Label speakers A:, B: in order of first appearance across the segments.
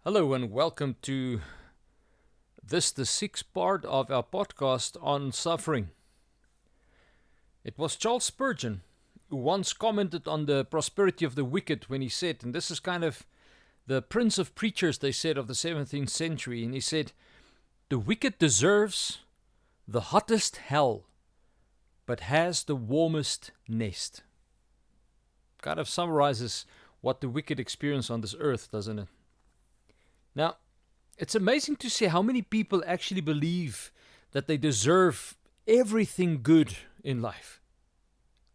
A: Hello and welcome to the sixth part of our podcast on suffering. It was Charles Spurgeon who once commented on the prosperity of the wicked when he said, and this is kind of the prince of preachers, they said, of the 17th century, and he said, "The wicked deserves the hottest hell, but has the warmest nest." Kind of summarizes what the wicked experience on this earth, doesn't it? Now, it's amazing to see how many people actually believe that they deserve everything good in life.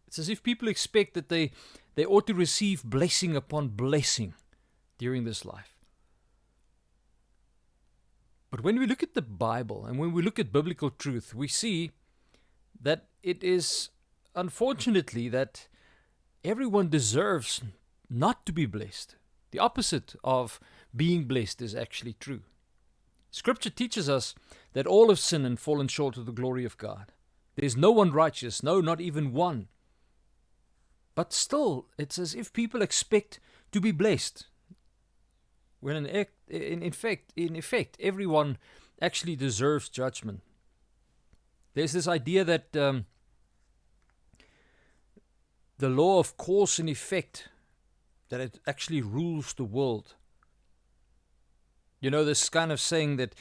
A: It's as if people expect that they ought to receive blessing upon blessing during this life. But when we look at the Bible and when we look at biblical truth, we see that it is unfortunately that everyone deserves not to be blessed. The opposite of being blessed is actually true. Scripture teaches us that all have sinned and fallen short of the glory of God. There is no one righteous, no, not even one. But still, it's as if people expect to be blessed, when in effect, everyone actually deserves judgment. There's this idea that the law of cause and effect, that it actually rules the world. You know, this kind of saying that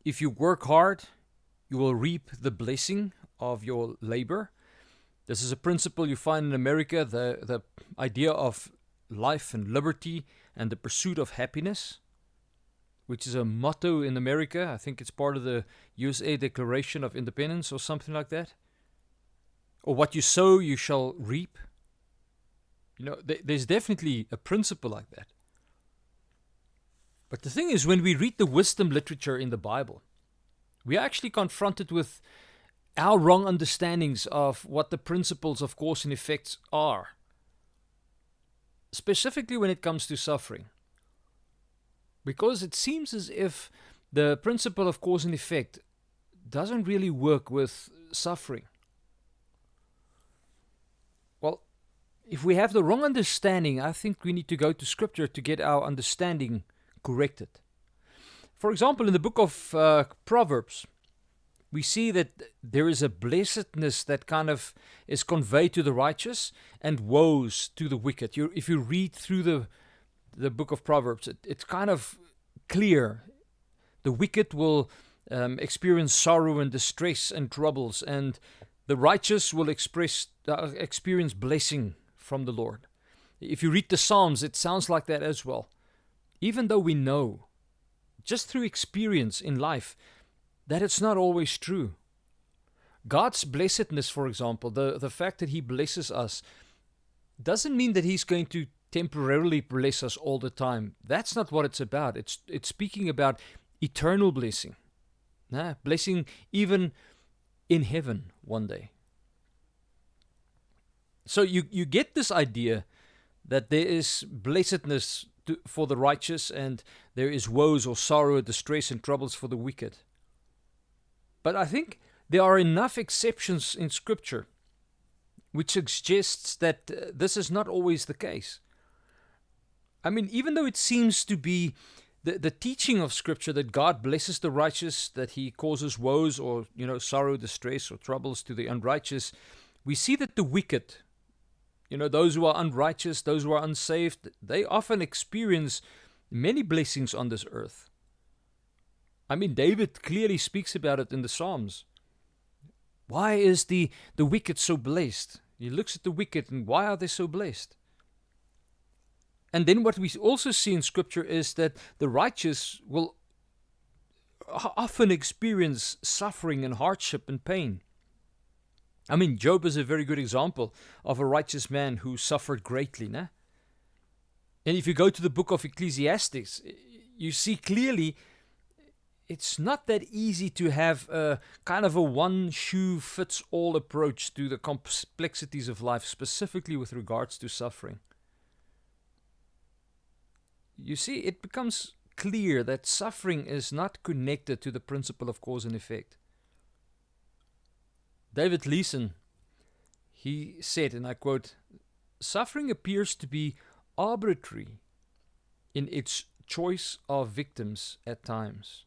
A: if you work hard, you will reap the blessing of your labor. This is a principle you find in America, the idea of life and liberty and the pursuit of happiness, which is a motto in America. I think it's part of the USA Declaration of Independence or something like that. Or what you sow, you shall reap. You know, there's definitely a principle like that. But the thing is, when we read the wisdom literature in the Bible, we are actually confronted with our wrong understandings of what the principles of cause and effects are, specifically when it comes to suffering. Because it seems as if the principle of cause and effect doesn't really work with suffering. Well, if we have the wrong understanding, I think we need to go to Scripture to get our understanding corrected. For example, in the book of Proverbs, we see that there is a blessedness that kind of is conveyed to the righteous and woes to the wicked. If you read through the book of Proverbs, it's kind of clear. The wicked will experience sorrow and distress and troubles, and the righteous will experience blessing from the Lord. If you read the Psalms, it sounds like that as well. Even though we know, just through experience in life, that it's not always true. God's blessedness, for example, the fact that He blesses us, doesn't mean that He's going to temporarily bless us all the time. That's not what it's about. It's speaking about eternal blessing. Blessing even in heaven one day. So you get this idea that there is blessedness for the righteous, and there is woes or sorrow, distress, and troubles for the wicked. But I think there are enough exceptions in Scripture which suggests that this is not always the case. I mean, even though it seems to be the teaching of Scripture that God blesses the righteous, that He causes woes or sorrow, distress, or troubles to the unrighteous, we see that the wicked, those who are unrighteous, those who are unsaved, they often experience many blessings on this earth. I mean, David clearly speaks about it in the Psalms. Why is the wicked so blessed? He looks at the wicked and why are they so blessed? And then what we also see in Scripture is that the righteous will often experience suffering and hardship and pain. I mean, Job is a very good example of a righteous man who suffered greatly. And if you go to the book of Ecclesiastes, you see clearly it's not that easy to have a kind of a one-shoe-fits-all approach to the complexities of life, specifically with regards to suffering. You see, it becomes clear that suffering is not connected to the principle of cause and effect. David Leeson, he said, and I quote, "Suffering appears to be arbitrary in its choice of victims at times.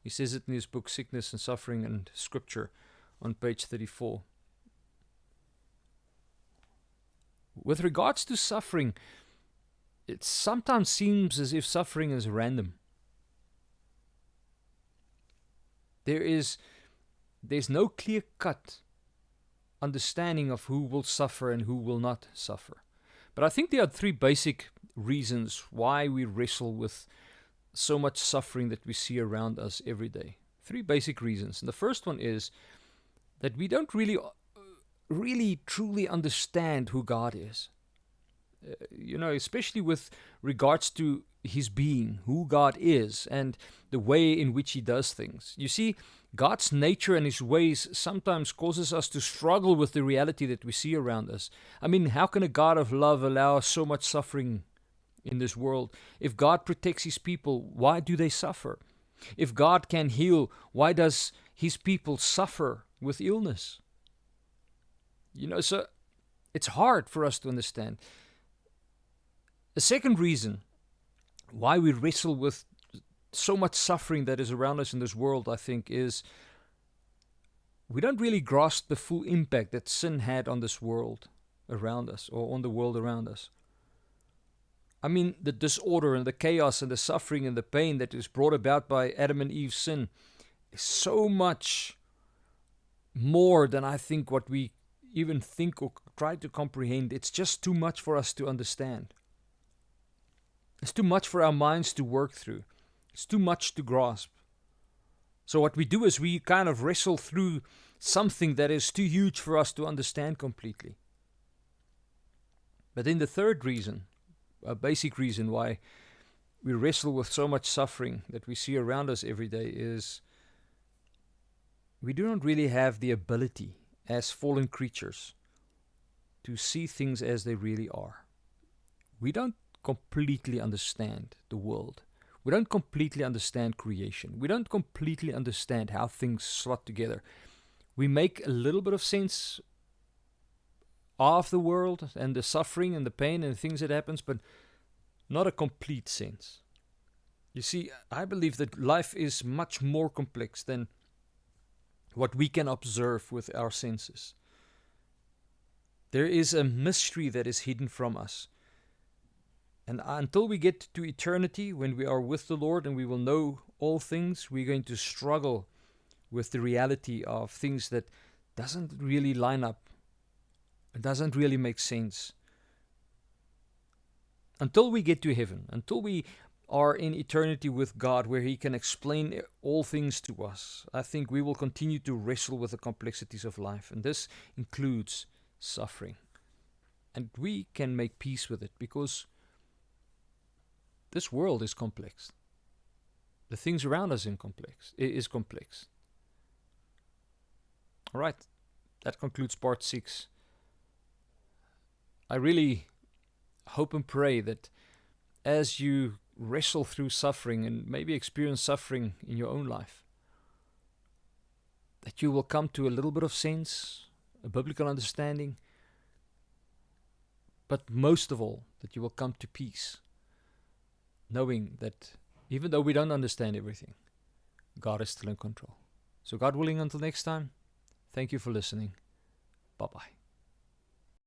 A: He says it in his book, Sickness and Suffering and Scripture, on page 34. With regards to suffering, it sometimes seems as if suffering is random. There's no clear-cut understanding of who will suffer and who will not suffer. But I think there are three basic reasons why we wrestle with so much suffering that we see around us every day. Three basic reasons. And the first one is that we don't really truly understand who God is. Especially with regards to his being, who God is, and the way in which he does things. You see, God's nature and his ways sometimes causes us to struggle with the reality that we see around us. I mean, how can a God of love allow so much suffering in this world? If God protects his people, why do they suffer? If God can heal, why does his people suffer with illness? So it's hard for us to understand. A second reason why we wrestle with so much suffering that is around us in this world, I think, is we don't really grasp the full impact that sin had on this world around us, or on the world around us. I mean, the disorder and the chaos and the suffering and the pain that is brought about by Adam and Eve's sin is so much more than I think what we even think or try to comprehend. It's just too much for us to understand. It's too much for our minds to work through. It's too much to grasp. So what we do is we kind of wrestle through something that is too huge for us to understand completely. But then the third reason, a basic reason why we wrestle with so much suffering that we see around us every day, is we do not really have the ability as fallen creatures to see things as they really are. We don't completely understand the world. We don't completely understand creation. We don't completely understand how things slot together. We make a little bit of sense of the world and the suffering and the pain and the things that happens, but not a complete sense. You see, I believe that life is much more complex than what we can observe with our senses. There is a mystery that is hidden from us. And until we get to eternity, when we are with the Lord and we will know all things, we're going to struggle with the reality of things that doesn't really line up. It doesn't really make sense. Until we get to heaven, until we are in eternity with God, where he can explain all things to us, I think we will continue to wrestle with the complexities of life. And this includes suffering. And we can make peace with it, because this world is complex. The things around us is complex. All right, that concludes part 6. I really hope and pray that as you wrestle through suffering and maybe experience suffering in your own life, that you will come to a little bit of sense, a biblical understanding, but most of all, that you will come to peace, knowing that even though we don't understand everything, God is still in control. So God willing, until next time, thank you for listening. Bye-bye.